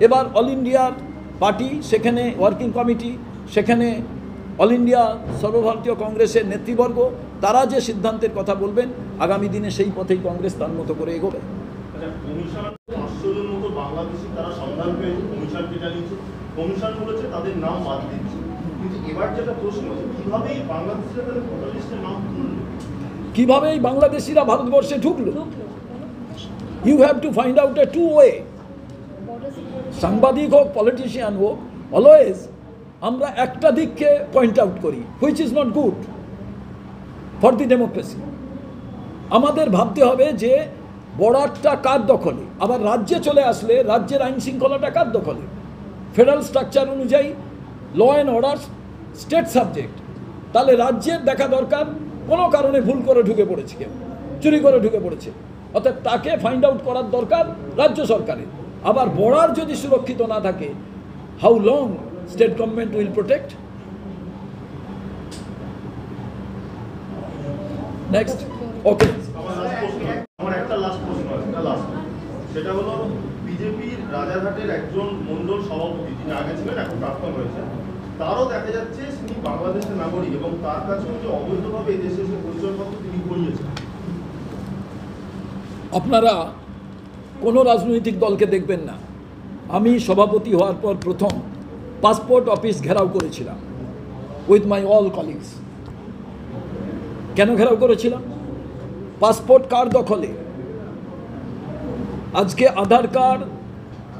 এবার অল ইন্ডিয়ার পার্টি, সেখানে ওয়ার্কিং কমিটি, সেখানে অল ইন্ডিয়া সর্বভারতীয় কংগ্রেসের নেতৃবর্গ, তারা যে সিদ্ধান্তের কথা বলবেন আগামী দিনে সেই পথেই কংগ্রেস তার মতো করে এগোবে। আচ্ছা, কমিশন 500 জন মতো বাংলাদেশি তারা সন্ধান পেয়েছে, কমিশন কেটে নিয়েছে, কমিশন বলেছে তাদের নাম বাদ দিচ্ছে। কিন্তু এবার যেটা প্রশ্ন হচ্ছে কিভাবে এই বাংলাদেশিরা তাদের ভোটার লিস্টের নাম তুলল? কিভাবে এই বাংলাদেশিরা ভারতবর্ষে ঢুকলো? You have to find out a two way. সাংবাদিক হোক, পলিটিশিয়ান হোক, অলওয়েজ আমরা একটা দিককে পয়েন্ট আউট করি, which is not good for the democracy. আমাদের ভাবতে হবে যে বর্ডারটা কার দখলে, আবার রাজ্যে চলে আসলে রাজ্যের আইন শৃঙ্খলাটা কার দখলে। ফেডারেল স্ট্রাকচার অনুযায়ী law and order state subject. তাহলে রাজ্যের দেখা দরকার কোনো কারণে ভুল করে ঢুকে পড়েছে, কেউ চুরি করে ঢুকে পড়েছে, অর্থাৎ তাকে ফাইন্ড আউট করার দরকার রাজ্য সরকারের। আবার বর্ডার যদি সুরক্ষিত না থাকে, how long state government will protect? Next, okay. আমার একটা লাস্ট প্রশ্ন আছে, সেটা হলো বিজেপির রাজারহাটের একজন মণ্ডল সভাপতি, যিনি আগে ছিলেন এখন প্রাক্তন হয়েছে, তারও দেখা যাচ্ছে তিনি বাংলাদেশের নাগরিক এবং তার কাছেও যে অবৈধভাবে এই দেশে এসে পরিচয়পত্র তিনি করিয়েছেন। আপনারা কোনো রাজনৈতিক দলকে দেখবেন না, আমি সভাপতি হওয়ার পর প্রথম পাসপোর্ট অফিস ঘেরাও করেছিলাম উইথ মাই অল কলিগস। কেন ঘেরাও করেছিলাম? পাসপোর্ট কার দখলে? আজকে আধার কার্ড,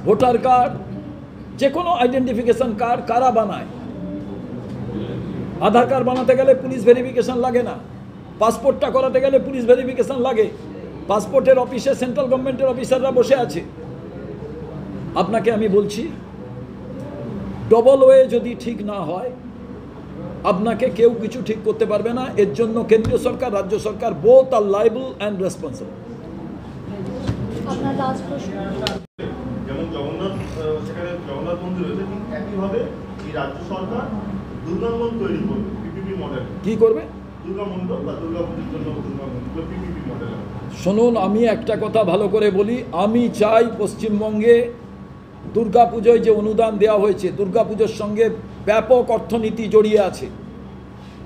ভোটার কার্ড, যে কোনো আইডেন্টিফিকেশন কার্ড কারা বানায়? আধার কার্ড বানাতে গেলে পুলিশ ভেরিফিকেশন লাগে না, পাসপোর্টটা করাতে গেলে পুলিশ ভেরিফিকেশন লাগে। পাসপোর্টের অফিসে সেন্ট্রাল গভর্নমেন্টের অফিসাররা বসে আছে। আপনাকে আমি বলছি, ডবল ওয়ে যদি ঠিক না হয় আপনাকে কেউ কিছু ঠিক করতে পারবে না। এর জন্য কেন্দ্রীয় সরকার, রাজ্য সরকার both are liable and responsible. যেমন জগন্নাথ, সেখানে জগন্নাথ মন্দির রয়েছে, ঠিক একইভাবে এই রাজ্য সরকার দুর্গাঙ্গন তৈরি করবে পিপিপি মডেল। কি করবে? দুর্গা মণ্ডপ বা দুর্গা পুজোর জন্য দুর্গা মণ্ডপ পিপিপি মডেল। শুনুন, আমি একটা কথা ভালো করে বলি, আমি চাই পশ্চিমবঙ্গে দুর্গাপুজোয় যে অনুদান দেওয়া হয়েছে, দুর্গাপুজোর সঙ্গে ব্যাপক অর্থনীতি জড়িয়ে আছে,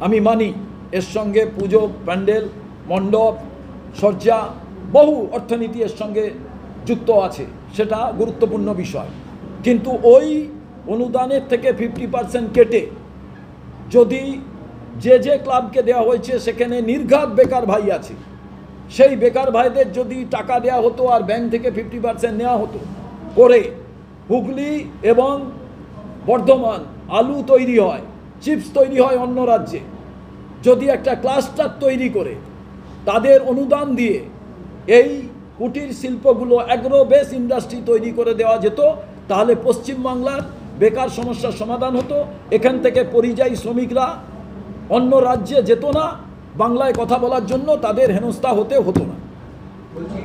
আমি মানি এর সঙ্গে পুজো প্যান্ডেল মণ্ডপ সজ্জা বহু অর্থনীতি এর সঙ্গে যুক্ত আছে, সেটা গুরুত্বপূর্ণ বিষয়। কিন্তু ওই অনুদানের থেকে 50% কেটে যদি যে ক্লাবকে দেওয়া হয়েছে সেখানে নির্ঘাত বেকার ভাই আছে, সেই বেকার ভাইদের যদি টাকা দেওয়া হতো আর ব্যাংক থেকে 50% নেওয়া হতো, করে হুগলি এবং বর্ধমান আলু তৈরি হয়, চিপস তৈরি হয় অন্য রাজ্যে, যদি একটা ক্লাস্টার তৈরি করে তাদের অনুদান দিয়ে এই কুটির শিল্পগুলো অ্যাগ্রো বেস ইন্ডাস্ট্রি তৈরি করে দেওয়া যেত, তাহলে পশ্চিমবাংলার বেকার সমস্যার সমাধান হতো। এখান থেকে পরিযায়ী শ্রমিকরা অন্য রাজ্যে যেত না, বাংলায় কথা বলার জন্য তাদের হেনস্থা হতে হতো না। বলছি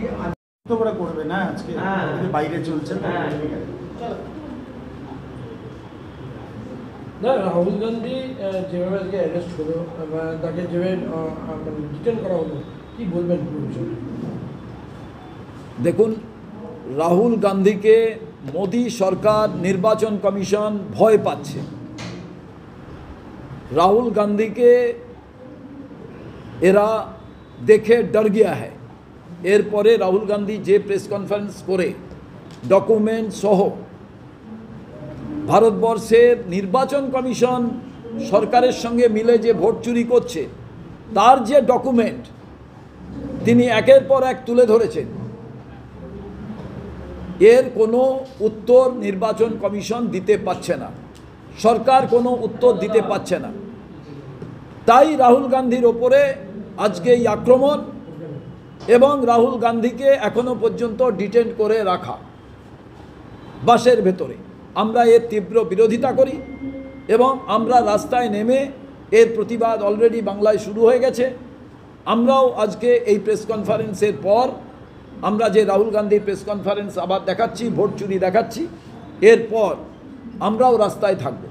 তো করে করবে না আজকে বাইরে চলছে তো। না, রাহুল গান্ধী যেভাবে আজকে অ্যারেস্ট হলো বা তাকে যেভাবে ডিটেন করা হলো, কি বলবেন পুরো বিষয়ে? দেখুন, রাহুল গান্ধীকে মোদি সরকার নির্বাচন কমিশন ভয় পাচ্ছে। রাহুল গান্ধীকে এরা দেখে ডর গিয়া হ্যায়। এরপরে রাহুল গান্ধী যে প্রেস কনফারেন্স করে ডকুমেন্ট সহ ভারতবর্ষের নির্বাচন কমিশন সরকারের সঙ্গে মিলে যে ভোট চুরি করছে তার যে ডকুমেন্ট তিনি একের পর এক তুলে ধরেছেন, এর কোনো উত্তর নির্বাচন কমিশন দিতে পারছে না, সরকার কোনো উত্তর দিতে পারছে না। তাই রাহুল গান্ধীর ওপরে আজকে এই আক্রমণ এবং রাহুল গান্ধীকে এখনো পর্যন্ত ডিটেন করে রাখা বাসের ভেতরে। আমরা এর তীব্র বিরোধিতা করি এবং আমরা রাস্তায় নেমে এর প্রতিবাদ অলরেডি বাংলায় শুরু হয়ে গেছে। আমরাও আজকে এই প্রেস কনফারেন্সের পর আমরা যে রাহুল গান্ধীর প্রেস কনফারেন্স আবার দেখাচ্ছি, ভোট চুরি দেখাচ্ছি, এরপর আমরাও রাস্তায় থাকব।